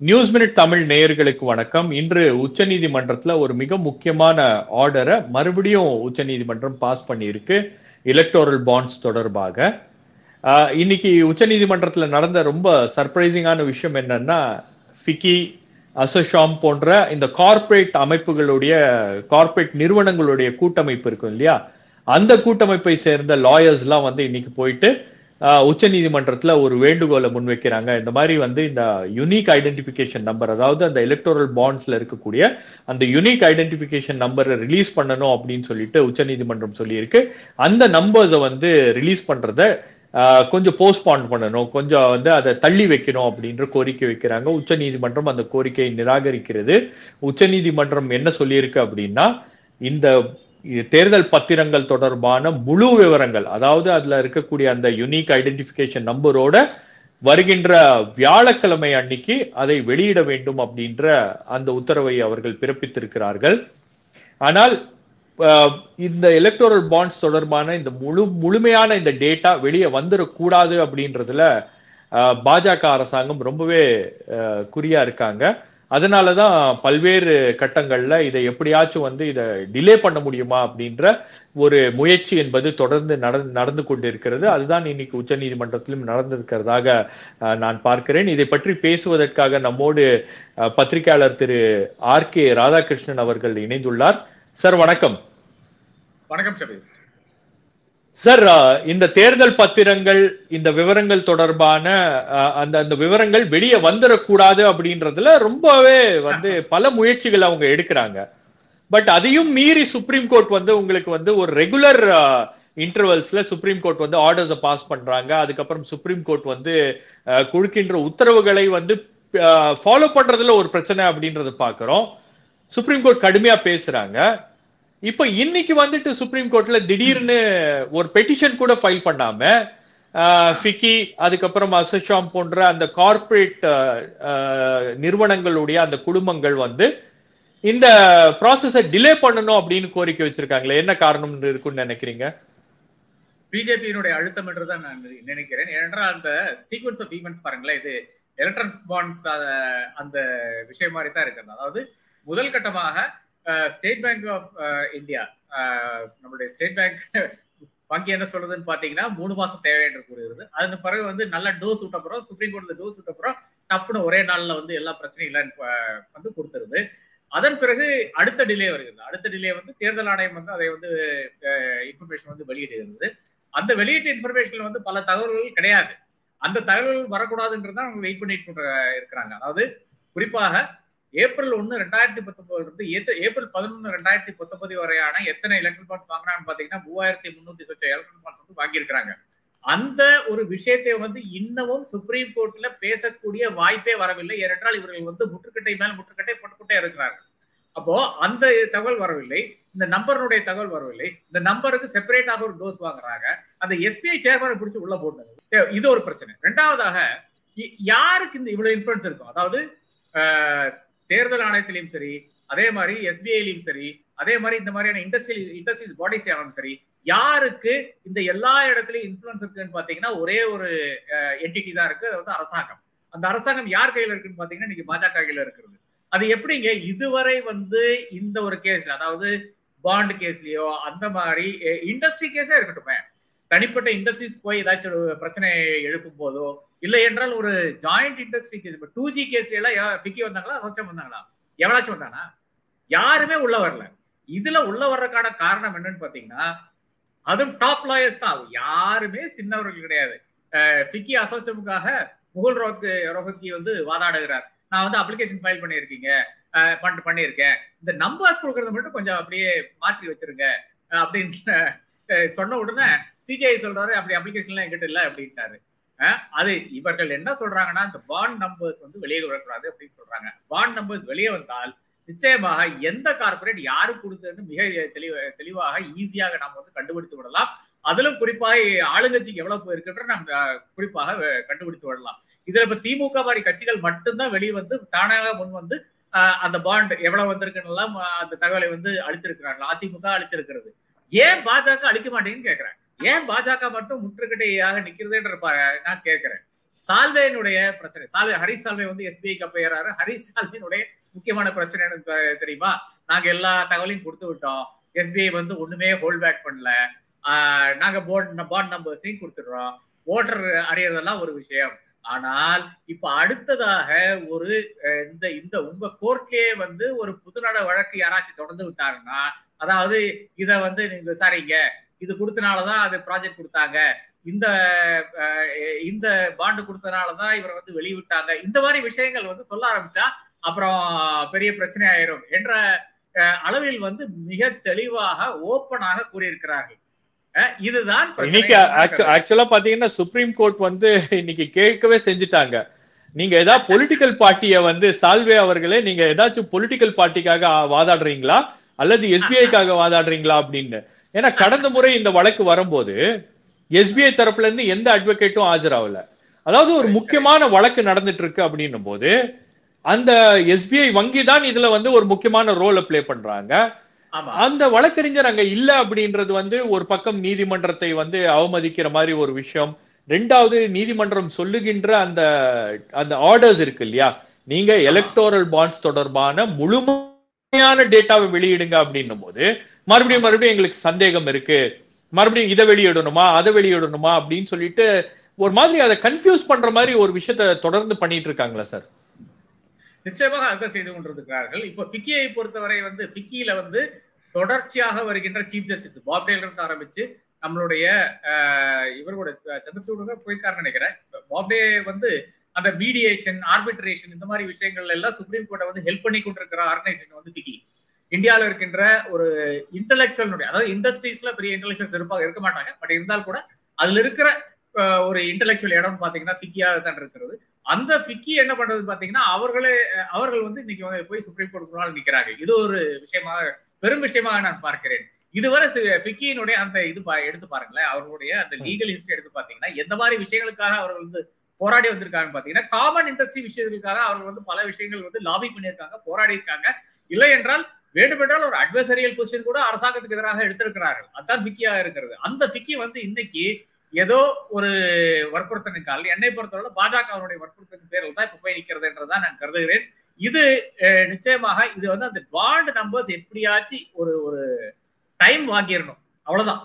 News minute Tamil நேயர்களுக்கு வணக்கம். இன்று உச்சநீதிமன்றத்துல ஒரு மிக முக்கியமான ஆர்டரை மறுபடியும் உச்சநீதிமன்றம் பாஸ் பண்ணியிருக்கு எலக்டோரல் பாண்ட்ஸ் தொடர்பாக. இன்னைக்கு உச்சநீதிமன்றத்துல நடந்த ரொம்ப சர்ப்ரைசிங்கான விஷயம் என்னன்னா, ஃபிக்கி, அசோஷாம் போன்ற இந்த கார்ப்பரேட் அமைப்புகளுடைய கார்ப்பரேட் நிறுவனங்களுடைய கூட்டமைப்பு இருக்கும் இல்லையா, அந்த கூட்டமைப்பை சேர்ந்த லாயர்ஸ் எல்லாம் இன்னைக்கு போயிட்டு உச்ச நீதிமன்றத்துல ஒரு வேண்டுகோளை முன்வைக்கிறாங்க. இந்த மாதிரி இந்த யுனிக் ஐடென்டிபிகேஷன் நம்பர், அதாவது அந்த எலக்டோரல் பாண்ட்ஸ்ல இருக்கக்கூடிய அந்த யுனிக் ஐடென்டிபிகேஷன் நம்பரை ரிலீஸ் பண்ணணும் அப்படின்னு சொல்லிட்டு உச்ச நீதிமன்றம் சொல்லியிருக்கு. அந்த நம்பர்ஸை ரிலீஸ் பண்றத கொஞ்சம் போஸ்ட்பான் பண்ணணும், கொஞ்சம் அதை தள்ளி வைக்கணும் அப்படின்ற கோரிக்கை வைக்கிறாங்க. உச்ச நீதிமன்றம் அந்த கோரிக்கையை நிராகரிக்கிறது. உச்ச நீதிமன்றம் என்ன சொல்லியிருக்கு அப்படின்னா, இந்த தேர்தல் பத்திரங்கள் தொடர்பான முழு விவரங்கள், அதாவது அதுல இருக்கக்கூடிய அந்த யுனிக் ஐடென்டிபிகேஷன் நம்பரோட வருகின்ற வியாழக்கிழமை அன்னைக்கு அதை வெளியிட வேண்டும் அப்படின்ற அந்த உத்தரவை அவர்கள் பிறப்பித்திருக்கிறார்கள். ஆனால் இந்த எலக்டோரல் பாண்ட்ஸ் தொடர்பான இந்த முழுமையான இந்த டேட்டா வெளியே வந்துடக்கூடாது அப்படின்றதுல பாஜக அரசாங்கம் ரொம்பவே குறியா இருக்காங்க. அதனாலதான் பல்வேறு கட்டங்கள்ல இதை எப்படியாச்சும் இதை டிலே பண்ண முடியுமா அப்படின்ற ஒரு முயற்சி என்பது தொடர்ந்து நடந்து கொண்டிருக்கிறது. அதுதான் இன்னைக்கு உச்ச நீதிமன்றத்திலும் நடந்திருக்கிறதாக நான் பார்க்கிறேன். இதை பற்றி பேசுவதற்காக நம்மோடு பத்திரிகையாளர் திரு ஆர்.கே. ராதாகிருஷ்ணன் அவர்கள் இணைந்துள்ளார். சார் வணக்கம். வணக்கம் ஷபீர். சார், இந்த தேர்தல் பத்திரங்கள், இந்த விவரங்கள் தொடர்பான அந்த விவரங்கள் வெளியே வந்துடக்கூடாது அப்படின்றதுல ரொம்பவே பல முயற்சிகள் அவங்க எடுக்கிறாங்க. பட் அதையும் மீறி சுப்ரீம் கோர்ட் உங்களுக்கு ஒரு ரெகுலர் இன்டர்வல்ஸ்ல சுப்ரீம் கோர்ட் ஆர்டர்ஸை பாஸ் பண்றாங்க. அதுக்கப்புறம் சுப்ரீம் கோர்ட் கொடுக்கின்ற உத்தரவுகளை ஃபாலோ பண்றதுல ஒரு பிரச்சனை அப்படின்றத பாக்குறோம். சுப்ரீம் கோர்ட் கடுமையா பேசுறாங்க. இப்ப இன்னைக்கு சுப்ரீம் கோர்ட்ல திடீர்னு ஒரு பெட்டிஷன் கூட ஃபைல் பண்ணாம ஃபிக்கி, அதுக்கப்புறம் அசோஷாம் போன்ற அந்த கார்ப்பரேட் நிறுவனங்களுடைய அந்த குடும்பங்கள் இந்த ப்ராசஸை டிலே பண்ணணும் அப்படின்னு கோரிக்கை வச்சிருக்காங்களே, என்ன காரணம் இருக்குன்னு நினைக்கிறீங்க? பிஜேபியினுடைய அழுத்தம் என்றுதான் நான் நினைக்கிறேன். ஏனென்றால் அந்த சீக்வன்ஸ் ஆஃப் ஈவென்ட்ஸ் பாருங்களேன், இது எலக்ட்ரானிக் பாண்ட்ஸ் அந்த விஷயம் மாதிரி தான் இருக்கிறது. அதாவது முதல் கட்டமாக ஸ்டேட் பேங்க் ஆஃப் இந்தியா, நம்மளுடைய ஸ்டேட் பேங்க் வங்கி என்ன சொல்றதுன்னு பாத்தீங்கன்னா 3 மாசம் தேவை என்று கூறுகிறது. அதன் பிறகு நல்ல டோஸ் விட்டப்புறம் சுப்ரீம் கோர்ட்ல டோஸ் விட்டப்புறம் டப்புன்னு ஒரே நாள்ல எல்லா பிரச்சனையும் இல்லைன்னு கொடுத்துருது. அதன் பிறகு அடுத்த டிலே வருகிறது. அடுத்த டிலே தேர்தல் ஆணையம் அதை இன்ஃபர்மேஷன் வெளியிடுகிறது. அந்த வெளியிட்ட இன்ஃபர்மேஷன்ல பல தகவல்கள் கிடையாது. அந்த தகவல்கள் வரக்கூடாதுன்றதான் அவங்க வெயிட் பண்ணிட்டு இருக்கிறாங்க. அதாவது குறிப்பாக ஏப்ரல் 1, 2019 இருந்து ஏப்ரல் 11, 2019 வரையான எத்தனை எலக்ட்ரல் பாண்ட்ஸ் வாங்கினான்னு பாத்தீங்கன்னா 3300 எலக்ட்ரல் பாண்ட்ஸ் வாங்கியிருக்கிறாங்க. அந்த ஒரு விஷயத்தை இன்னமும் சுப்ரீம் கோர்ட்ல பேசக்கூடிய வாய்ப்பே வரவில்லை. ஏனென்றால் இவர்கள் முற்றுக்கட்டை மேல் முற்றுக்கட்டை போட்டுக்கிட்டே இருக்கிறார்கள். அப்போ அந்த தகவல் வரவில்லை, இந்த நம்பருடைய தகவல் வரவில்லை. இந்த நம்பருக்கு செப்பரேட்டாக ஒரு டோஸ் வாங்குறாங்க. அந்த எஸ்பிஐ சேர்மனை பிடிச்சி உள்ள போட்டாங்க. இது ஒரு பிரச்சனை. ரெண்டாவதாக யாருக்கு இந்த இவ்வளவு இன்ஃபுளுன்ஸ் இருக்கும்? அதாவது தேர்தல் ஆணையத்திலையும் சரி, அதே மாதிரி எஸ்பிஐலையும் சரி, அதே மாதிரி இந்த மாதிரியான இண்டஸ்ட்ரீஸ் பாடிஸ் ஆனாலும் சரி, யாருக்கு இந்த எல்லா இடத்துலயும் இன்ஃபுளுன்ஸ் இருக்குன்னு பாத்தீங்கன்னா ஒரே ஒரு என்டிட்டி தான் இருக்கு, அது அரசாங்கம். அந்த அரசாங்கம் யார் கையில இருக்குன்னு பாத்தீங்கன்னா இன்னைக்கு பாஜக கையில இருக்கிறது. அது எப்படிங்க இதுவரை இந்த ஒரு கேஸ்ல, அதாவது பாண்ட் கேஸ்லயோ அந்த மாதிரி இண்டஸ்ட்ரி கேஸா இருக்கட்டுமே, தனிப்பட்ட இண்டஸ்ட்ரீஸ் போய் ஏதாச்சும் ஒரு பிரச்சனை எழுப்பும் போதோ, இல்லை என்றால் ஒரு ஜாயிண்ட் இண்டஸ்ட்ரி கேஸ், இப்போ 2G கேஸ்ல எல்லாம் ஃபிக்கி வந்தாங்களா, அசோஷாம் வந்தாங்களா, எவனாச்சும் வந்தானா? யாருமே உள்ள வரல. இதுல உள்ள வர்றதுக்கான காரணம் என்னன்னு பாத்தீங்கன்னா, அதுவும் டாப் லாயர்ஸ் தான், யாருமே சின்னவர்கள் கிடையாது. ஃபிக்கி அசோஷாமுக்காக முகுல் ரோஹத்கி வாதாடுகிறார். நான் அப்ளிகேஷன் ஃபைல் பண்ணியிருக்கேன், இந்த நம்பர்ஸ் கொடுக்கறத மட்டும் கொஞ்சம் அப்படியே மாற்றி வச்சிருங்க அப்படின்னு சொன்ன உடனே சிஜிஐ சொல்றாரு, அப்படி அப்ளிகேஷன்லாம் என்கிட்ட இல்லை அப்படின்ட்டாரு. அது இவர்கள் என்ன சொல்றாங்கன்னா, இந்த பாண்ட் நம்பர்ஸ் வெளியே வரக்கூடாது அப்படின்னு சொல்றாங்க. பாண்ட் நம்பர்ஸ் வெளியே வந்தால் நிச்சயமாக எந்த கார்பரேட் யாருக்கு கொடுத்ததுன்னு மிக தெளிவாக ஈஸியாக நாம் கண்டுபிடித்து விடலாம். அதிலும் குறிப்பாக ஆளுங்கட்சிக்கு எவ்வளவு இருக்குன்ற நம்ம குறிப்பாக கண்டுபிடித்து விடலாம். இதுல இப்ப திமுக மாதிரி கட்சிகள் மட்டும்தான் வெளியே தானாக முன் அந்த பாண்ட் எவ்வளவு வந்திருக்குன்னு எல்லாம் அந்த தகவலை அளித்திருக்கிறார்கள். அதிமுக அளித்திருக்கிறது. ஏன் பாஜக அளிக்க மாட்டேங்குன்னு கேட்கிறேன். ஏன் பாஜக மட்டும் முற்றுக்கட்டையாக நிக்கிறதுன்ற நான் கேட்கிறேன். சால்வேனுடைய பிரச்சனை. ஹரிஷ் சால்வே வந்து எஸ்பிஐக்கு அப்ப ஹரிஷ் சால்வேனுடைய முக்கியமான பிரச்சனை தெரியுமா? நாங்க எல்லா தகவலையும் கொடுத்து விட்டோம், எஸ்பிஐ வந்து ஒண்ணுமே ஹோல்ட் பேக் பண்ணல, நாங்க பாண்ட் நம்பர்ஸையும் கொடுத்துடுறோம், ஓட்டர் அறியறதெல்லாம் ஒரு விஷயம். ஆனால் இப்ப அடுத்ததாக ஒரு இந்த உங்க கோர்ட்லயே வந்து ஒரு புதுநட வழக்கு யாராச்சும் தொடர்ந்து விட்டாங்கன்னா, அதாவது இத வந்து நீங்க விசாரிங்க, இது கொடுத்தனாலதான் அது ப்ராஜெக்ட் கொடுத்தாங்க, இந்த பாண்டு கொடுத்தனாலதான் இவரை வந்து வெளியிட்டாங்க, இந்த மாதிரி விஷயங்கள் வந்து சொல்ல ஆரம்பிச்சா அப்புறம் பெரிய பிரச்சனை ஆயிரும் என்ற அளவில் வந்து மிக தெளிவாக ஓப்பனாக கூறியிருக்கிறார்கள். இதுதான் இன்னைக்கு ஆக்சுவலா பாத்தீங்கன்னா சுப்ரீம் கோர்ட் வந்து இன்னைக்கு கேட்கவே செஞ்சுட்டாங்க. நீங்க ஏதாவது பொலிட்டிக்கல் பார்ட்டிய வந்து சால்வே அவர்களே, நீங்க ஏதாச்சும் பொலிட்டிக்கல் பார்ட்டிக்காக வாதாடுறீங்களா அல்லது எஸ்பிஐக்காக வாதாடுறீங்களா அப்படின்னு. ஏன்னா கடந்த முறை இந்த வழக்கு வரும்போது எஸ்பிஐ தரப்புல இருந்து எந்த அட்வொகேட்டும் ஆஜராகல. அதாவது ஒரு முக்கியமான வழக்கு நடந்துட்டு இருக்கு அப்படின்னும் போது அந்த எஸ்பிஐ வங்கி தான் இதுல வந்து ஒரு முக்கியமான ரோலை பிளே பண்றாங்க. அந்த வழக்கறிஞர் அங்க இல்ல அப்படின்றது வந்து ஒரு பக்கம் நீதிமன்றத்தை வந்து அவமதிக்கிற மாதிரி ஒரு விஷயம். ரெண்டாவது, நீதிமன்றம் சொல்லுகின்ற அந்த ஆர்டர்ஸ் இருக்கு இல்லையா, நீங்க எலக்டோரல் பாண்ட்ஸ் தொடர்பான முழுமையான டேட்டாவை வெளியிடுங்க அப்படின்னும் போது மறுபடியும் எங்களுக்கு சந்தேகம் இருக்கு, மறுபடியும் இதை வெளியிடணுமா அதை வெளியிடணுமா அப்படின்னு சொல்லிட்டு ஒரு மாதிரி அதை கன்ஃபியூஸ் பண்ற மாதிரி ஒரு விஷயத்த தொடர்ந்து பண்ணிட்டு இருக்காங்களா சார்? நிச்சயமாக அதான் செய்து கொண்டிருக்கிறார்கள். இப்போ ஃபிக்கியை பொறுத்தவரை வந்து ஃபிக்கியில வந்து தொடர்ச்சியாக வருகின்ற சீஃப் ஜஸ்டிஸ் பாப் டேலர் ஆரம்பிச்சு நம்மளுடைய இவரோட சந்திரசூட போயிருக்காருன்னு நினைக்கிறேன். பாப் டே வந்து அந்த மீடியேஷன், ஆர்பிட்ரேஷன் இந்த மாதிரி விஷயங்கள்ல எல்லாம் சுப்ரீம் கோர்ட்டை வந்து ஹெல்ப் பண்ணி கொண்டிருக்கிற ஆர்கனைசேஷன் வந்து ஃபிக்கி. இந்தியாவில் இருக்கின்ற ஒரு இன்டெலெக்சுவல், அதாவது இண்டஸ்ட்ரீஸ்ல பெரிய இன்டெலெக்சுவல்ஸ் இருக்க மாட்டாங்க, பட் இருந்தால் கூட அதுல இருக்கிற ஒரு இன்டெலெக்சுவல் இடம் பாத்தீங்கன்னா ஃபிக்கியாக தான் இருக்கிறது. அந்த ஃபிக்கி என்ன பண்றது பாத்தீங்கன்னா அவர்கள் வந்து இன்னைக்கு போய் சுப்ரீம் கோர்ட் முன்னால் நிற்கிறாங்க. இது ஒரு விஷயமாக, பெரும் விஷயமாக நான் பார்க்கிறேன். இதுவரை ஃபிக்கியினுடைய அந்த இது எடுத்து பாருங்களேன், அவர்களுடைய அந்த லீகல் ஹிஸ்டரி எடுத்து பாத்தீங்கன்னா எந்த மாதிரி விஷயங்களுக்காக அவர்கள் வந்து போராடி வந்திருக்காங்க பாத்தீங்கன்னா, காமன் இண்டஸ்ட்ரி விஷயங்களுக்காக அவர்கள் வந்து பல விஷயங்கள் வந்து லாபி பண்ணியிருக்காங்க, போராடி இருக்காங்க. இல்லை என்றால் வேண்டுமென்றால் ஒரு அட்வைசரியல் பொசிஷன் கூட அரசாங்கத்துக்கு எதிராக எடுத்திருக்கிறார்கள். அதுதான் ஃபிக்கியாக இருக்கிறது. அந்த ஃபிக்கி வந்து இன்னைக்கு ஏதோ ஒரு வற்புறுத்தலுக்கால், என்னை பொறுத்தவரை பாஜகவுடைய வற்புறுத்தலின் பேரில் தான் இப்ப போய் நிற்கிறது என்றுதான் நான் கருதுகிறேன். இது நிச்சயமாக இது வந்து அந்த பாண்ட் நம்பர்ஸ் எப்படியாச்சும் ஒரு டைம் வாங்கிடணும், அவ்வளவுதான்.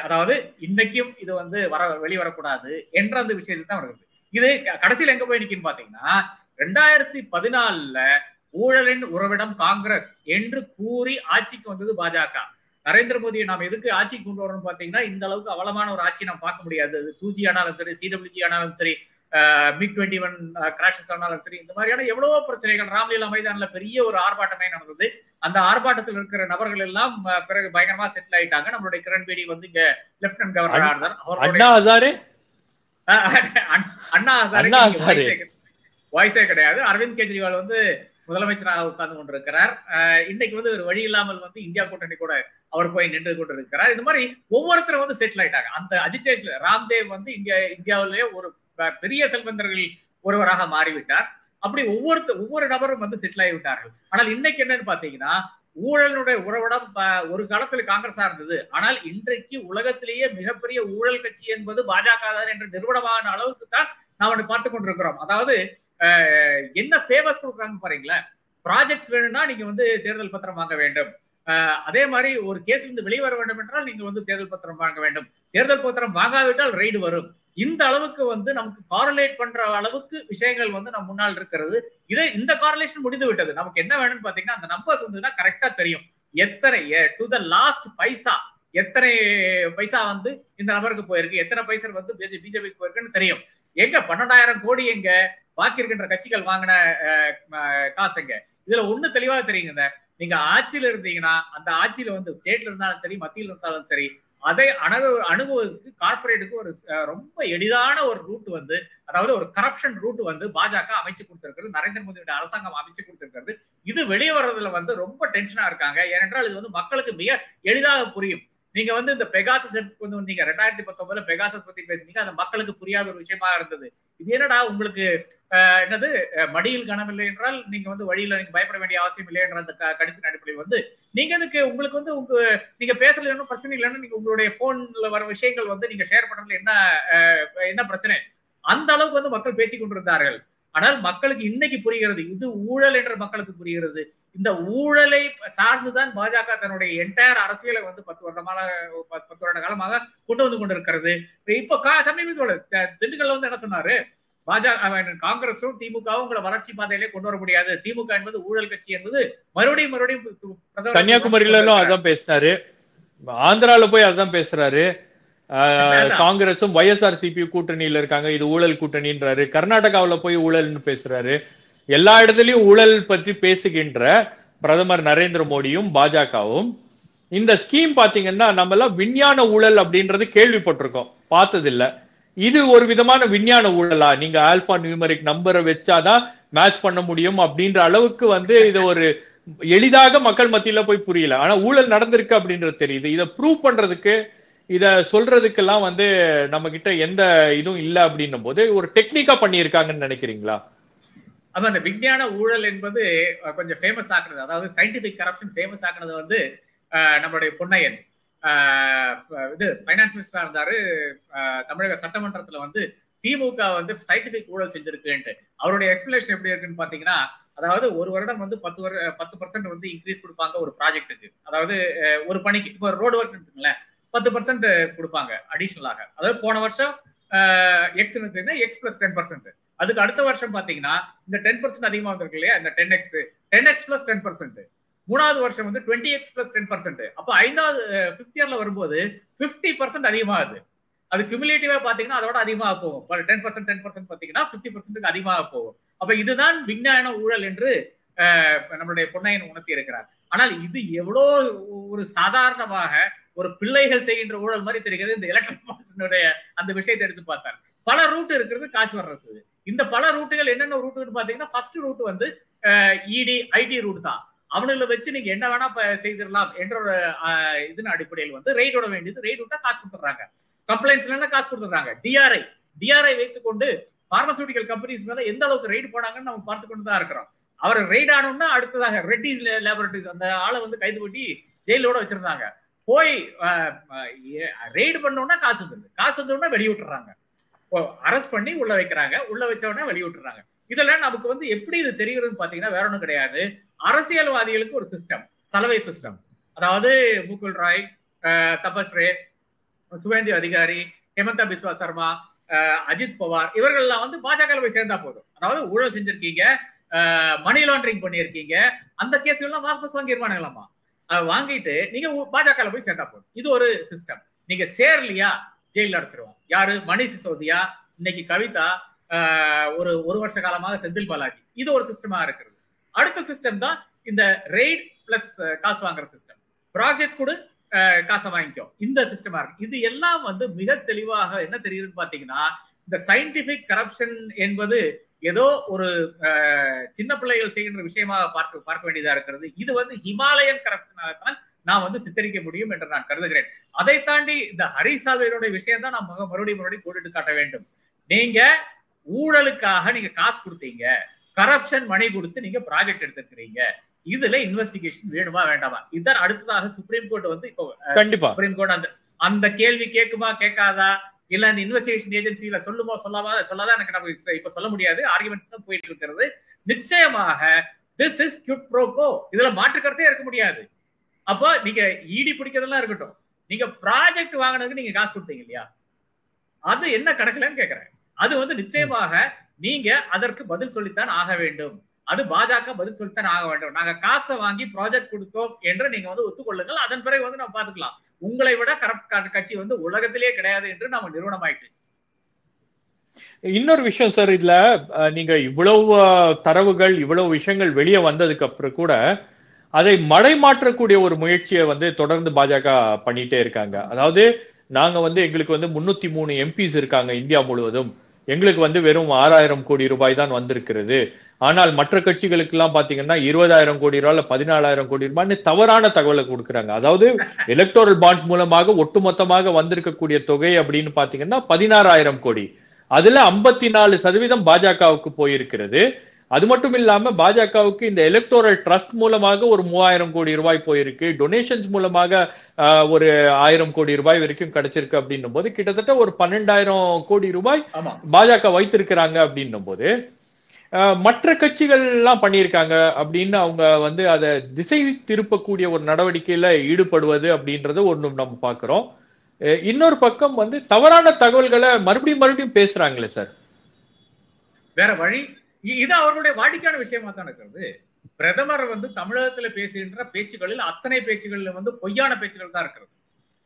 அதாவது இன்னைக்கும் இது வந்து வெளிவரக்கூடாது என்ற அந்த விஷயத்தில் தான் வருகிறது. இது கடைசியில் எங்க போய் நிற்குன்னு பாத்தீங்கன்னா, 2014 ஊழலின் உறவிடம் காங்கிரஸ் என்று கூறி ஆட்சிக்கு வந்தது பாஜக. நரேந்திர மோடியை நாம் எதுக்கு ஆட்சிக்கு கொண்டு வரணும் பாத்தீங்கன்னா, இந்த அளவுக்கு அவலமான ஒரு ஆட்சி நாம் பார்க்க முடியாது. 2G ஆனாலும் சரி, CWG ஆனாலும் சரி, MiG-21 கிராஷஸ் ஆனாலும் சரி, இந்த மாதிரியான எவ்வளவோ பிரச்சனைகள். ராம்லீலா மைதான்ல பெரிய ஒரு ஆர்ப்பாட்டமே நடந்தது. அந்த ஆர்ப்பாட்டத்தில் இருக்கிற நபர்கள் எல்லாம் பிறகு பயங்கரமா செட்டில் ஆயிட்டாங்க. நம்மளுடைய கிரண்பேடி வந்து இங்க லெப்டினன்ட் கவர்னர் அண்ணா ஹசாரே வாய்ஸே கிடையாது. அரவிந்த் கெஜ்ரிவால் வந்து முதலமைச்சராக உட்கார்ந்து கொண்டிருக்கிறார். இன்னைக்கு வந்து ஒரு வழி இல்லாமல் வந்து இந்தியா கூட்டணி கூட அவர் போய் நின்று கொண்டிருக்கிறார். இந்த மாதிரி ஒவ்வொருத்தரும் வந்து செட்டில் ஆயிட்டாங்க. அந்த அஜிடேஷன் ராம்தேவ் வந்து இந்தியாவிலேயே ஒரு பெரிய செல்வந்தர்கள் ஒருவராக மாறிவிட்டார். அப்படி ஒவ்வொரு நபரும் வந்து செட்டில் ஆகிவிட்டார்கள். ஆனால் இன்னைக்கு என்னன்னு பாத்தீங்கன்னா, ஊழலுடைய உறவிடம் ஒரு காலத்துல காங்கிரஸா இருந்தது. ஆனால் இன்றைக்கு உலகத்திலேயே மிகப்பெரிய ஊழல் கட்சி என்பது பாஜக தான் என்ற நிறுவனமான அளவுக்கு தான் நாம் பார்த்து கொண்டிருக்கிறோம். அதாவது என்ன ஃபேவர்ஸ் கொடுக்குறாங்க பாருங்களேன். ப்ராஜெக்ட்ஸ் வேணும்னா நீங்க வந்து தேர்தல் பத்திரம் வாங்க வேண்டும். அதே மாதிரி ஒரு கேஸ்ல இருந்து வெளிவர வேண்டும் என்றால் நீங்க வந்து தேர்தல் பத்திரம் வாங்க வேண்டும். தேர்தல் பத்திரம் வாங்காவிட்டால் ரெய்டு வரும். இந்த அளவுக்கு வந்து நமக்கு காரலேட் பண்ற அளவுக்கு விஷயங்கள் வந்து நம்ம முன்னால் இருக்கிறது. இந்த காரலேஷன் முடிந்து விட்டது. நமக்கு என்ன வேணும்னு பாத்தீங்கன்னா, அந்த நம்பர்ஸ் வந்து கரெக்டா தெரியும். எத்தனை டு த லாஸ்ட் பைசா, எத்தனை பைசா வந்து இந்த நபருக்கு போயிருக்கு, எத்தனை பைசா வந்து பிஜேபிக்கு போயிருக்குன்னு தெரியும். எங்க 12,000 கோடி எங்க, பாக்கி இருக்கின்ற கட்சிகள் வாங்கின காசுங்க. இதுல ஒண்ணு தெளிவாக தெரியுங்க. நீங்க ஆட்சியில இருந்தீங்கன்னா, அந்த ஆட்சியில வந்து ஸ்டேட்ல இருந்தாலும் சரி, மத்தியில் இருந்தாலும் சரி, அதை அணுகுவதற்கு கார்பரேட்டுக்கு ஒரு ரொம்ப எளிதான ஒரு ரூட் வந்து, அதாவது ஒரு கரப்ஷன் ரூட் வந்து பாஜக அமைச்சு கொடுத்திருக்கிறது, நரேந்திர மோடியோட அரசாங்கம் அமைச்சு கொடுத்திருக்கிறது. இது வெளியே வர்றதுல வந்து ரொம்ப டென்ஷனா இருக்காங்க. ஏனென்றால் இது வந்து மக்களுக்கு மிக எளிதாக புரியும். நீங்க வந்து இந்த பெகாசஸ் எடுத்து கொண்டு வந்தீங்க, 2019 பெகாசஸ் பத்தி பேசுனீங்க, அது மக்களுக்கு புரியாத ஒரு விஷயமா இருந்தது. இது என்னடா உங்களுக்கு என்னது மடியில் கனம் இல்லை என்றால் நீங்க வந்து வழியில நீங்க பயப்பட வேண்டிய அவசியம் இல்லை என்ற அந்த கடிதத்தின் அடிப்படையில் வந்து நீங்க அதுக்கு உங்களுக்கு வந்து நீங்க பேசல ஒன்றும் பிரச்சனை இல்லைன்னு நீங்க உங்களுடைய போன்ல வர விஷயங்கள் வந்து நீங்க ஷேர் பண்றதுல என்ன பிரச்சனை? அந்த அளவுக்கு வந்து மக்கள் பேசிக் கொண்டிருந்தார்கள். ஆனால் மக்களுக்கு இன்னைக்கு புரிகிறது, இது ஊழல் என்ற மக்களுக்கு புரிகிறது. இந்த ஊழலை சார்ந்துதான் பாஜக தன்னுடைய என்டையர் அரசியலை வந்து 10 வருட காலமாக கொண்டு வந்து கொண்டிருக்கிறது. இப்ப சமீபத்தோட திண்டுக்கல்ல வந்து என்ன சொன்னாரு, பாஜக காங்கிரஸும் திமுகவும் உங்களை வளர்ச்சி பாதையிலே கொண்டு வர முடியாது, திமுக என்பது ஊழல் கட்சி என்பது மறுபடியும் கன்னியாகுமரியிலும் அதான் பேசினாரு, ஆந்திரால போய் அதான் பேசுறாரு. காங்கிரசும் YSRCP கூட்டணியில இருக்காங்க, இது ஊழல் கூட்டணின்றாரு. கர்நாடகாவில போய் ஊழல்னு பேசுறாரு. எல்லா இடத்துலயும் ஊழல் பற்றி பேசுகின்ற பிரதமர் நரேந்திர மோடியும் பாஜகவும் இந்த ஸ்கீம் பாத்தீங்கன்னா நம்ம எல்லாம் விஞ்ஞான ஊழல் அப்படின்றது கேள்விப்பட்டிருக்கோம், பார்த்ததில்ல. இது ஒரு விதமான விஞ்ஞான ஊழலா, நீங்க ஆல்பா நியூமரிக் நம்பரை வச்சாதான் மேட்ச் பண்ண முடியும் அப்படின்ற அளவுக்கு வந்து இது ஒரு எளிதாக மக்கள் மத்தியில போய் புரியல. ஆனா ஊழல் நடந்திருக்கு அப்படின்றது தெரியுது. இதை ப்ரூவ் பண்றதுக்கு, இத சொல்றதுக்கெல்லாம் வந்து நம்ம கிட்ட எந்த இதுவும் இல்ல அப்படின்னும் போது ஒரு டெக்னிக்கா பண்ணியிருக்காங்கன்னு நினைக்கிறீங்களா? அதான் அந்த விஞ்ஞான ஊழல் என்பது கொஞ்சம் ஃபேமஸ் ஆக்குறது, அதாவது சயின்டிபிக் கரப்ஷன் ஃபேமஸ் ஆக்குறது வந்து நம்மளுடைய பொன்னையன் இது பைனான்ஸ் மினிஸ்டரா இருந்தாரு. தமிழக சட்டமன்றத்துல வந்து திமுக வந்து சயின்டிபிக் ஊழல் செஞ்சிருக்குன்ட்டு அவருடைய எக்ஸ்பிளேஷன் எப்படி இருக்குன்னு பாத்தீங்கன்னா, அதாவது ஒரு வருடம் வந்து 10% வந்து இன்க்ரீஸ் கொடுப்பாங்க ஒரு ப்ராஜெக்ட்டுக்கு, அதாவது ஒரு பணிக்கு. இப்போ ரோடு ஒர்க் இருக்குங்களேன், 10% கொடுப்பாங்க அடிஷனலாக. அதாவது போன வருஷம் எக்ஸ் எக்ஸ் பிளஸ் 10%, அதுக்கு அடுத்த வருஷம் பாத்தீங்கன்னா இந்த 10% அதிகமா வந்திருக்கு இல்லையா, இந்த 10x பிளஸ் 10%. மூணாவது வருஷம் வந்து 20x பிளஸ் 10%. அப்போ ஃபிஃப்த் இயர்ல வரும்போது 50% அதிகமாகுது. அது கியூமுலேட்டிவா பாத்தீங்கன்னா அதோட அதிகமாக போகும். 10% பாத்தீங்கன்னா 50% அதிகமாக போகும். அப்ப இதுதான் விஞ்ஞான ஊழல் என்று நம்மளுடைய பொன்னையன் உணர்த்தி இருக்கிறார். ஆனால் இது எவ்வளோ ஒரு சாதாரணமாக ஒரு பிள்ளைகள் செய்கின்ற ஊழல் மாதிரி தெரிகிறது. இந்த எலக்ட்ரிக் பாண்ட்ஸினுடைய அந்த விஷயத்தை எடுத்து பார்த்தார். பல ரூட் இருக்கிறது காசு வர்றது. இந்த பல ரூட்டுகள் என்னென்ன ரூட்டுன்னு பாத்தீங்கன்னா, ஃபர்ஸ்ட் ரூட் வந்து இடி ஐடி ரூட் தான். அவனுங்களை வச்சு நீங்க என்ன வேணா செய்திடலாம் என்ற ஒரு இதன் அடிப்படையில் வந்து ரெய்ட் விட வேண்டியது, ரெய்ட் விட்டா காசு கொடுத்துறாங்க. கம்ப்ளைண்ட்ஸ்ல காசு கொடுத்துறாங்க. டிஆர்ஐ வைத்துக்கொண்டு பார்மசூட்டிக்கல் கம்பெனிஸ் மேல எந்த அளவுக்கு ரெய்டு போனாங்கன்னு நம்ம பார்த்து கொண்டு தான் இருக்கிறோம். அவர் ரெய்ட் ஆனோம்னா அடுத்ததாக ரெட்டிஸ் லேபரட்டரிஸ் அந்த ஆளை வந்து கைது பண்ணி ஜெயிலோட வச்சிருந்தாங்க. போய் ரெய்டு பண்ணோம்னா காசு வந்தோம்னா வெளியிட்டுறாங்க, அரெஸ்ட் பண்ணி உள்ள வைக்கிறாங்க, உள்ள வச்ச உடனே வெளியிட்டுறாங்க. இதெல்லாம் நமக்கு வந்து எப்படி இது தெரிகிறதுன்னு பாத்தீங்கன்னா வேற ஒன்றும் கிடையாது. அரசியல்வாதிகளுக்கு ஒரு சிஸ்டம், சலவை சிஸ்டம். அதாவது முகுல் ராய், தபஸ் ரே, சுவேந்து அதிகாரி, ஹேமந்தா பிஸ்வா சர்மா, அஜித் பவார், இவர்கள் எல்லாம் வந்து பாஜக போய் சேர்ந்தா போதும். அதாவது ஊழல் செஞ்சிருக்கீங்க, மணி லாண்டரிங் பண்ணிருக்கீங்க, அந்த கேஸ் எல்லாம் வாபஸ் வாங்கிடுவானுங்களாமா. வாங்கிட்டு நீங்க பாஜக போய் சேர்ந்தா போதும். இது ஒரு சிஸ்டம். நீங்க சேரலையா ஜெயில அடைச்சிருவோம். யாரு? மணிஷ் சிசோதியா, இன்னைக்கு கவிதா, ஒரு வருஷ காலமாக செந்தில் பாலாஜி. இது ஒரு சிஸ்டமா இருக்கிறது. அடுத்த சிஸ்டம் தான் இந்த ரெய்ட் பிளஸ் காசு வாங்குற சிஸ்டம். ப்ராஜெக்ட் கூட காசை வாங்கிக்கோ, இந்த சிஸ்டமா இருக்கு. இது எல்லாம் வந்து மிக தெளிவாக என்ன தெரியுதுன்னு பாத்தீங்கன்னா, இந்த சயின்டிபிக் கரப்ஷன் என்பது ஏதோ ஒரு சின்ன பிள்ளைகள் செய்கின்ற விஷயமாக பார்க்க வேண்டியதா இருக்கிறது. இது வந்து ஹிமாலயன் கரப்ஷனாகத்தான் நான் வந்து சித்தரிக்க முடியும் என்று நான் கருதுகிறேன். அதை தாண்டி இந்த ஹரிஷ் சால்வேனுடைய விஷயம் தான் நான் மறுபடியும் போட்டுட்டு காட்ட வேண்டும். நீங்க ஊழலுக்காக நீங்க காசு கொடுத்தீங்க, கரப்ஷன் மணி கொடுத்து நீங்க ப்ராஜெக்ட் எடுத்துக்கிறீங்க, இதுல இன்வெஸ்டிகேஷன் வேணுமா வேண்டாமா? இதுதான் அடுத்ததாக சுப்ரீம் கோர்ட் வந்து இப்போ கண்டிப்பா சுப்ரீம் கோர்ட் அந்த கேள்வி கேட்குமா கேட்காதா, இல்ல அந்த இன்வெஸ்டிகேஷன் ஏஜென்சியில சொல்லுமோ சொல்லாதான் எனக்கு நம்ம இப்ப சொல்ல முடியாது. ஆர்குமெண்ட்ஸ் தான் போயிட்டு இருக்கிறது. நிச்சயமாக திஸ் இஸ் குட் ப்ரோ கோ, இதுல மாற்று கருத்தே இருக்க முடியாது. அப்போ நீங்க இடி பிடிக்கிறதெல்லாம் இருக்கட்டும், நீங்க ப்ராஜெக்ட் வாங்கினதுக்கு நீங்க காசு கொடுத்தீங்க இல்லையா, அது என்ன கணக்குலன்னு கேட்கிறேன். அது வந்து நிச்சயமாக நீங்க அதற்கு பதில் சொல்லித்தான் ஆக வேண்டும். அது பாஜக பதில் சொல்லித்தான் ஆக வேண்டும். நாங்க காசை வாங்கி ப்ராஜெக்ட் கொடுத்தோம் என்று நீங்க வந்து ஒத்துக்கொள்ளுங்கள், அதன் பிறகு வந்து நம்ம பாத்துக்கலாம். உங்களை விட கரப்ட் கட்சி வந்து உலகத்திலே கிடையாது என்று நம்ம நிறுவனம் ஆயிட்டு. இன்னொரு விஷயம் சார், இதுல நீங்க இவ்வளவு தரவுகள் இவ்வளவு விஷயங்கள் வெளியே வந்ததுக்கு அப்புறம் கூட அதை மடைமாற்றக்கூடிய ஒரு முயற்சியை வந்து தொடர்ந்து பாஜக பண்ணிட்டே இருக்காங்க. அதாவது நாங்க வந்து எங்களுக்கு வந்து 303 எம்பிஸ் இருக்காங்க இந்தியா முழுவதும், எங்களுக்கு வந்து வெறும் 6000 கோடி ரூபாய் தான் வந்திருக்கிறது. ஆனால் மற்ற கட்சிகளுக்கு எல்லாம் பாத்தீங்கன்னா 20,000 கோடி ரூபாய் 14,000 கோடி ரூபாய்னு தவறான தகவலை கொடுக்குறாங்க. அதாவது எலக்டோரல் பாண்ட்ஸ் மூலமாக ஒட்டுமொத்தமாக வந்திருக்கக்கூடிய தொகை அப்படின்னு பாத்தீங்கன்னா 16,000 கோடி. அதுல 54% பாஜகவுக்கு போயிருக்கிறது. அது மட்டும் இல்லாம பாஜகவுக்கு இந்த எலக்டோரல் ட்ரஸ்ட் மூலமாக ஒரு 3000 கோடி ரூபாய் போயிருக்கு, டொனேஷன்ஸ் மூலமாக ஒரு 1000 கோடி ரூபாய் வரைக்கும் கிடைச்சிருக்கு அப்படின்னும் போது கிட்டத்தட்ட ஒரு 12,000 கோடி ரூபாய் பாஜக வைத்திருக்கிறாங்க அப்படின்னும் போது மற்ற கட்சிகள் எல்லாம் பண்ணியிருக்காங்க அப்படின்னு அவங்க வந்து அதை திசை திருப்பக்கூடிய ஒரு நடவடிக்கையில ஈடுபடுவது அப்படின்றது ஒண்ணு நம்ம பாக்குறோம். இன்னொரு பக்கம் வந்து தவறான தகவல்களை மறுபடியும் பேசுறாங்களே சார். வேற வழி இது அவர்களுடைய வாடிக்கையான விஷயமா தான் இருக்கிறது. பிரதமர் வந்து தமிழகத்துல பேசுகின்ற பேச்சுகளில் அத்தனை பேச்சுகள்ல வந்து பொய்யான பேச்சுகள் தான் இருக்கிறது.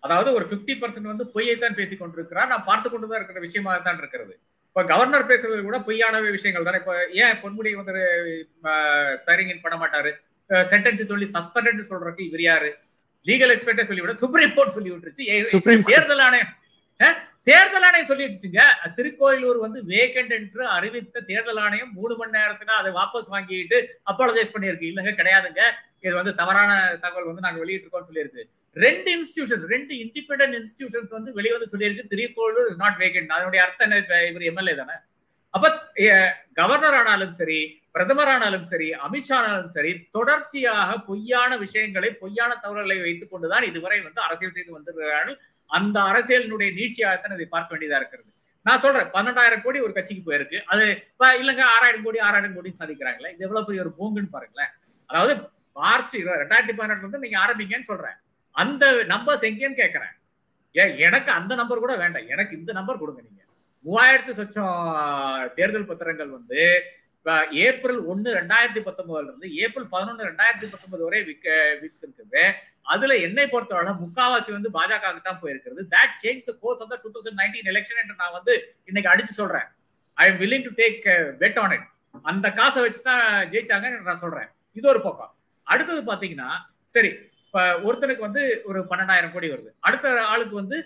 அதாவது ஒரு 50% வந்து பொய்யைத்தான் பேசிக் கொண்டிருக்கிறார். நான் பார்த்து கொண்டுதான் இருக்கிற விஷயமாக தான் இருக்கிறது. இப்ப கவர்னர் பேசுறது கூட பொய்யான விஷயங்கள் தானே. இப்ப ஏன் பொன்முடி வந்து ஸ்வேரிங் இன் பண்ண மாட்டாரு, சென்டென்ஸ் சொல்லி சஸ்பெண்டட் சொல்றதுக்கு இவர் யாரு? லீகல் எக்ஸ்பர்ட்டே சொல்லிவிட சுப்ரீம் கோர்ட் சொல்லி விட்டுருச்சு. தேர்தல் ஆணையம் சொல்லிடுச்சுங்க. திருக்கோயிலூர் வந்து வேகண்ட் என்று அறிவித்த தேர்தல் ஆணையம் 3 மணி நேரத்துக்கு அதை வாபஸ் வாங்கிட்டு அப்பாலஜைஸ் பண்ணியிருக்கு. இல்லங்க கிடையாதுங்க, இது வந்து தவறான தகவல் வந்து நாங்க வெளியிட்டு இருக்கோம் சொல்லியிருக்கு. 2 இண்டிபெண்டன்ட் இன்ஸ்டிடியூஷன்ஸ் வந்து வெளியே வந்து சொல்லியிருக்கு திருக்கோயிலூர் இஸ் நாட் வேகண்ட். அதனுடைய அர்த்தம் என்ன? இவர் எம்எல்ஏ தானே. அப்ப கவர்னர் ஆனாலும் சரி, பிரதமர் ஆனாலும் சரி, அமித்ஷா ஆனாலும் சரி, தொடர்ச்சியாக பொய்யான விஷயங்களை, பொய்யான தகவல்களை வைத்துக் கொண்டுதான் இதுவரை வந்து அரசியல் செய்து வந்திருக்கிறார்கள். அந்த அரசியலினுடைய நீட்சியாகத்தான் இதை பார்க்க வேண்டியதா இருக்கிறது. நான் சொல்றேன், 12,000 கோடி ஒரு கட்சிக்கு போயிருக்கு. அது இல்லங்க 6,000 கோடி சாதிக்கிறாங்களே, இது எவ்வளவு பெரிய ஒரு போங்குன்னு பாருங்களேன். அதாவது மார்ச் 2018 வந்து நீங்க ஆரம்பிங்கன்னு சொல்றேன். அந்த நம்பர்ஸ் எங்கேன்னு கேட்கிறேன். எனக்கு அந்த நம்பர் கூட வேண்டாம், எனக்கு இந்த நம்பர் கொடுங்க. நீங்க 3000 சொச்சம் தேர்தல் பத்திரங்கள் வந்து ஏப்ரல் 1, 2019 இருந்து ஏப்ரல் 11, 2019 வரை வித்திருக்குது. அதுல என்னை பொறுத்தவரை முக்காவாசி வந்து பாஜக தான் போயிருக்கிறது. That change the course of the 2019 election என்று நான் வந்து இன்னைக்கு அடிச்சு சொல்றேன். I am willing to take bet on it. அந்த காசை வச்சு தான் ஜெயிச்சாங்கன்னு நான் சொல்றேன். இது ஒரு பக்கம். அடுத்தது பாத்தீங்கன்னா, சரி ஒருத்தனுக்கு வந்து ஒரு 12,000 கோடி வருது, அடுத்த ஆளுக்கு வந்து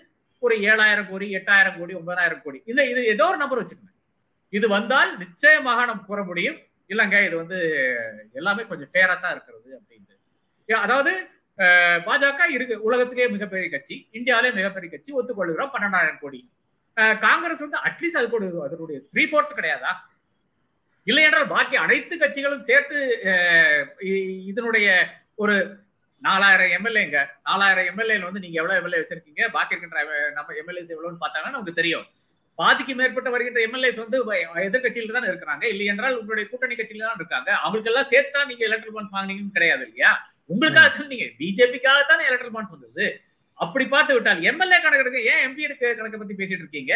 ஒரு 7,000 கோடி, 8,000 கோடி, 9,000 கோடி, இது ஏதோ ஒரு நம்பர் வச்சுக்கணும். இது வந்தால் நிச்சயமாக நம்ம கூற முடியும், இல்லங்க இது வந்து எல்லாமே கொஞ்சம் ஃபேரா தான் இருக்கிறது அப்படின்ட்டு. அதாவது பாஜக இருக்கு உலகத்திலேயே மிகப்பெரிய கட்சி, இந்தியாவிலே மிகப்பெரிய கட்சி, ஒத்துக்கொள்கிறோம் 12,000 கோடி. காங்கிரஸ் வந்து அட்லீஸ்ட் அதனுடைய 3/4 கிடையாதா? இல்லை என்றால் பாக்கி அனைத்து கட்சிகளும் சேர்த்து இதனுடைய ஒரு 4,000 எம்எல்ஏங்க, 4,000 எம்எல்ஏ வந்து நீங்க எவ்வளவு எம்எல்ஏ வச்சிருக்கீங்க, பாக்கி இருக்கின்ற நம்ம எம்எல்ஏஸ் எவ்வளவுன்னு பார்த்தாங்கன்னா நமக்கு தெரியும். பாதிக்கு மேற்பட்ட வருகின்ற எம்எல்ஏஸ் வந்து எதிர்கட்சியில தான் இருக்கிறாங்க, இல்லை என்றால் உங்களுடைய கூட்டணி கட்சியில தான் இருக்காங்க. அவங்களுக்கு எல்லாம் சேர்த்தா நீங்க எலக்ட்ரல் பாண்ட்ஸ் வாங்கினீங்கன்னு கிடையாது இல்லையா? உங்களுக்காக நீங்க பிஜேபிக்காக தானே எலக்ட்ரல் பாண்ட்ஸ் வந்தது. அப்படி பார்த்து விட்டால் எம்எல்ஏ கணக்கு ஏன் எம்பி கணக்கை பத்தி பேசிட்டு இருக்கீங்க?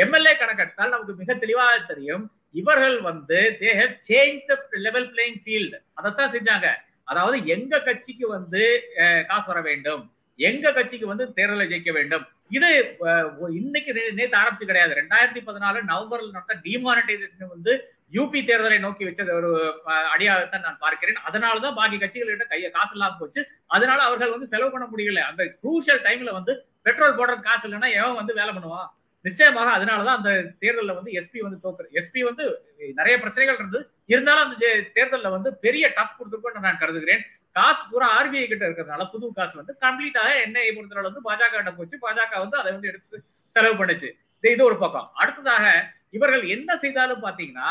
எம்எல்ஏ கணக்கெடுத்தால் நமக்கு மிக தெளிவாக தெரியும், இவர்கள் வந்து they have changed the level playing field. அதைத்தான் செஞ்சாங்க. அதாவது எங்க கட்சிக்கு வந்து காசு வர வேண்டும், எங்க கட்சிக்கு வந்து தேர்தலை ஜெயிக்க வேண்டும். இது இன்னைக்கு நேற்று ஆரம்பிச்சு கிடையாது. 2014 நவம்பர்ல நடந்த டிமானிட்டைசேஷன் வந்து யூபி தேர்தலை நோக்கி வச்சது ஒரு அடியாகத்தான் நான் பார்க்கிறேன். அதனாலதான் பாக்கி கட்சிகளிட்ட காசு இல்லாம போச்சு. அதனால அவர்கள் வந்து செலவு பண்ண முடியல. அந்த குரூஷியல் டைம்ல வந்து பெட்ரோல் போடுற காசு இல்லைன்னா எவன் வந்து வேலை பண்ணுவான்? நிச்சயமாக அதனாலதான் அந்த தேர்தலில் வந்து எஸ்பி வந்து தோக்குற. எஸ்பி வந்து நிறைய பிரச்சனைகள் இருந்தது, இருந்தாலும் அந்த தேர்தலில் வந்து பெரிய டஃப் கொடுத்துருக்கோன்னு நான் கருதுகிறேன். காசு பூரா ஆர்பிஐ கிட்ட இருக்கிறதுனால புது காசு வந்து கம்ப்ளீட்டாக என்ஐஏ பொறுத்தவரை வந்து பாஜக கிட்ட போச்சு. பாஜக வந்து அதை வந்து எடுத்து செலவு பண்ணுச்சு. இது ஒரு பக்கம். அடுத்ததாக இவர்கள் என்ன செய்தாலும் பாத்தீங்கன்னா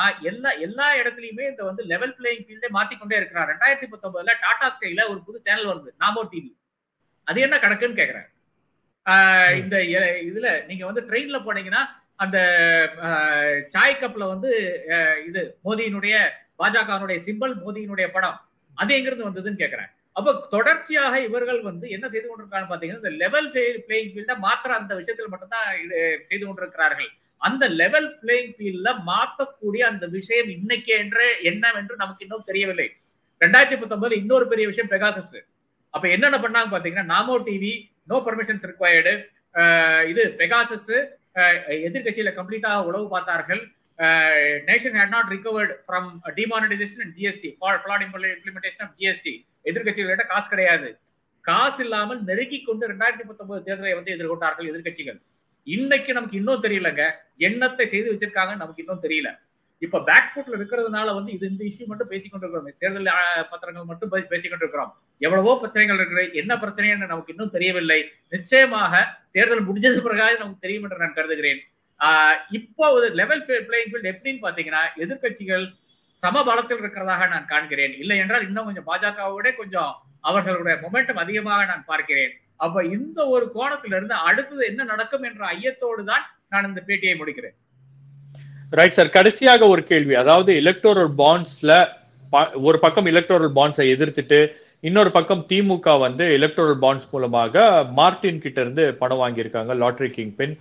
எல்லா இடத்துலயுமே இந்த வந்து லெவல் பிளேயிங் ஃபீல்டே மாத்திக்கொண்டே இருக்கிறார். 2019 டாடா ஸ்கைல ஒரு புது சேனல் வருது, நாமோ டிவி. அது என்ன கணக்குன்னு கேக்குறேன். இந்த இதுல நீங்க வந்து ட்ரெயின்ல போனீங்கன்னா அந்த சாய் கப்ல வந்து இது மோதியினுடைய பாஜகனுடைய சிம்பல், மோதியினுடைய படம், அது எங்கிருந்து வந்ததுன்னு கேக்குறேன். அப்ப தொடர்ச்சியாக இவர்கள் வந்து என்ன செய்து கொண்டிருக்காங்க பாத்தீங்கன்னா, இந்த லெவல் பிளேயிங் ஃபீல்ட மாத்திர அந்த விஷயத்தில் மட்டும்தான் இது செய்து கொண்டிருக்கிறார்கள். அந்த லெவல் பிளேயிங் ஃபீல்ட்ல மாற்றக்கூடிய அந்த விஷயம் இன்னைக்கு என்று என்னவென்று நமக்கு இன்னும் தெரியவில்லை. 2019 இன்னொரு பெரிய விஷயம் பெகாசஸ். அப்ப என்னென்ன பண்ணாங்க பாத்தீங்கன்னா, நாமோ டிவி நோ பர்மிஷன்ஸ் ரிக்வயர்டு, இது பெகாசஸ் எதிர்கட்சியில கம்ப்ளீட்டாக உளவு பார்த்தார்கள். Nation had not recovered from demonetization and GST, flawed implementation of GST. எதிர்கட்சிகளிட்ட காசு கிடையாது. காசு இல்லாமல் நெருக்கி கொண்டு 2019 தேர்தலை வந்து எதிர்கொண்டார்கள் எதிர்கட்சிகள். இன்னைக்கு நமக்கு இன்னும் தெரியலங்க, என்னத்தை செய்து வச்சிருக்காங்கன்னு நமக்கு இன்னும் தெரியல. இப்ப பேக் ஃபுட்ல இருக்கிறதுனால வந்து இந்த இஷ்யூ மட்டும் பேசிக்கொண்டிருக்கிறோம், தேர்தல் பத்திரங்கள் மட்டும் பேசிக்கொண்டிருக்கிறோம். எவ்வளவோ பிரச்சனைகள் இருக்கிறது, என்ன பிரச்சனைன்னு நமக்கு இன்னும் தெரியவில்லை. நிச்சயமாக தேர்தல் முடிஞ்சது பிறகு நமக்கு தெரியும் என்று நான் கருதுகிறேன். இப்போ ஒரு லெவல் பிளேயிங் ஃபீல்ட் எப்படின்னு பாத்தீங்கன்னா, எதிர்கட்சிகள் சமபலத்தில் இருக்கிறதாக நான் காண்கிறேன். இல்லை என்றால் இன்னும் கொஞ்சம் பாஜகவோட கொஞ்சம் அவர்களுடைய மொமெண்டம் அதிகமாக நான் பார்க்கிறேன். அப்ப இந்த ஒரு கோணத்திலிருந்து அடுத்தது என்ன நடக்கும் என்ற ஐயத்தோடு தான் நான் இந்த பேட்டியை முடிக்கிறேன். ரைட் சார், கடைசியாக ஒரு கேள்வி. அதாவது எலக்டோரல் பாண்ட்ஸ்ல ஒரு பக்கம் எலக்டோரல் பாண்ட்ஸை எதிர்த்துட்டு இன்னொரு பக்கம் திமுக வந்து எலக்டோரல் பாண்ட்ஸ் மூலமாக மார்டின் கிட்ட இருந்து பணம் வாங்கியிருக்காங்க, லாட்டரி கிங் பின்.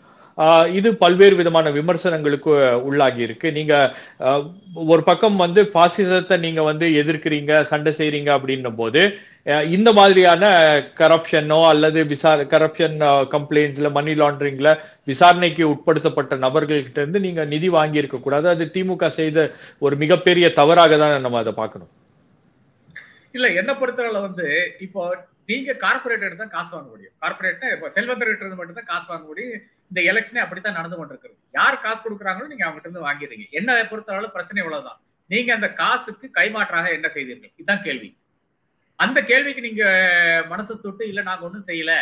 இது பல்வேறு விதமான விமர்சனங்களுக்கு உள்ளாகி இருக்கு. நீங்க ஒரு பக்கம் வந்து பாசிசத்தை நீங்க வந்து எதிர்க்கிறீங்க, சண்டை செய்றீங்க அப்படின்னும் போது இந்த மாதிரியான கரப்ஷனோ அல்லது கரப்ஷன் கம்ப்ளைண்ட்ஸ்ல மணி லாண்டரிங்ல விசாரணைக்கு உட்படுத்தப்பட்ட நபர்கள்கிட்ட இருந்து நீங்க நிதி வாங்கி இருக்க கூடாது. அது திமுக செய்த ஒரு மிகப்பெரிய தவறாக தான் நம்ம அதை பார்க்கணும். இல்ல, என்ன பொறுத்தவரை வந்து இப்போ நீங்க கார்பரேட் தான் காசு வாங்க முடியும். கார்பரேட்னா இப்போ செல்வந்தர்கிட்ட இருந்து மட்டும் தான் காசு வாங்க முடியும். இந்த எலெக்ஷனே அப்படித்தான் நடந்து கொண்டிருக்கிறது. யார் காசு கொடுக்குறாங்களோ நீங்க அவங்ககிட்ட இருந்து வாங்கிடுறீங்க. என்ன பொறுத்தவரை பிரச்சனை இவ்வளவுதான். நீங்க அந்த காசுக்கு கைமாற்றாக என்ன செய்தீர்கள், இதுதான் கேள்வி. அந்த கேள்விக்கு நீங்க மனசு தொட்டு இல்ல நாங்க ஒண்ணும் செய்யல,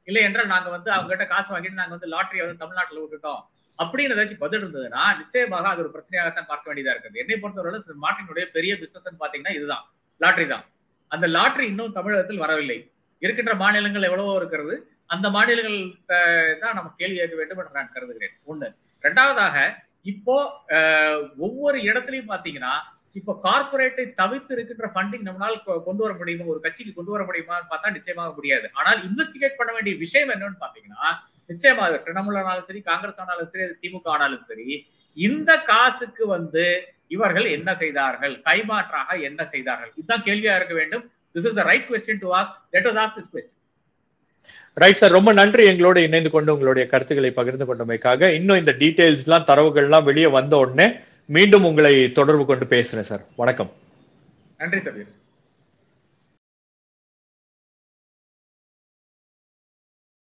இல்ல என்றால் நாங்க வந்து அவங்க கிட்ட காசு வாங்கிட்டு நாங்க வந்து லாட்டரியை வந்து தமிழ்நாட்டுல விட்டுட்டோம் அப்படின்னு ஏதாச்சும் பதில் இருந்ததுன்னா நிச்சயமாக அது ஒரு பிரச்சனையாகத்தான் பார்க்க வேண்டியதா இருக்குது. என்னை பொறுத்தவரை மார்ட்டினுடைய பெரிய பிசினஸ் பாத்தீங்கன்னா இதுதான், லாட்டரி தான். அந்த லாட்டரி இன்னும் தமிழகத்தில் வரவில்லை. இருக்கின்ற மாநிலங்கள் எவ்வளவோ இருக்கிறது. அந்த மாநிலங்கள் தான் நம்ம கேள்வி கேட்க வேண்டும் என்று நான் கருதுகிறேன். ஒண்ணு. ரெண்டாவதாக இப்போ ஒவ்வொரு இடத்துலயும் பாத்தீங்கன்னா இப்போ கார்பரேட்டை தவிர்த்து இருக்கின்ற ஃபண்டிங் நம்மளால் கொண்டு வர முடியுமா, ஒரு கட்சிக்கு கொண்டு வர முடியுமான்னு பார்த்தா நிச்சயமாக முடியாது. ஆனால் இன்வெஸ்டிகேட் பண்ண வேண்டிய விஷயம் என்னன்னு பாத்தீங்கன்னா நிச்சயமாக திரிணாமுல் ஆனாலும் சரி, காங்கிரஸ் ஆனாலும் சரி, திமுக ஆனாலும் சரி, இந்த காசுக்கு வந்து இவர்கள் என்ன செய்தார்கள், கைமாற்றாக என்ன செய்தார்கள், இதுதான் கேள்வியா இருக்க வேண்டும். This is the right question to ask. Let us ask this question. Right sir, ரொம்ப நன்றி எங்களோட இணைந்து கொண்டு உங்களுடைய கருத்துக்களை பகிர்ந்து கொண்டமைக்காக. இன்னும் இந்த டீடைல்ஸ்லாம் தரவுகள்லாம் வெளியே வந்த உடனே மீண்டும் உங்களை தொடர்பு கொண்டு பேசுறேன் சார். வணக்கம். நன்றி சபீர்.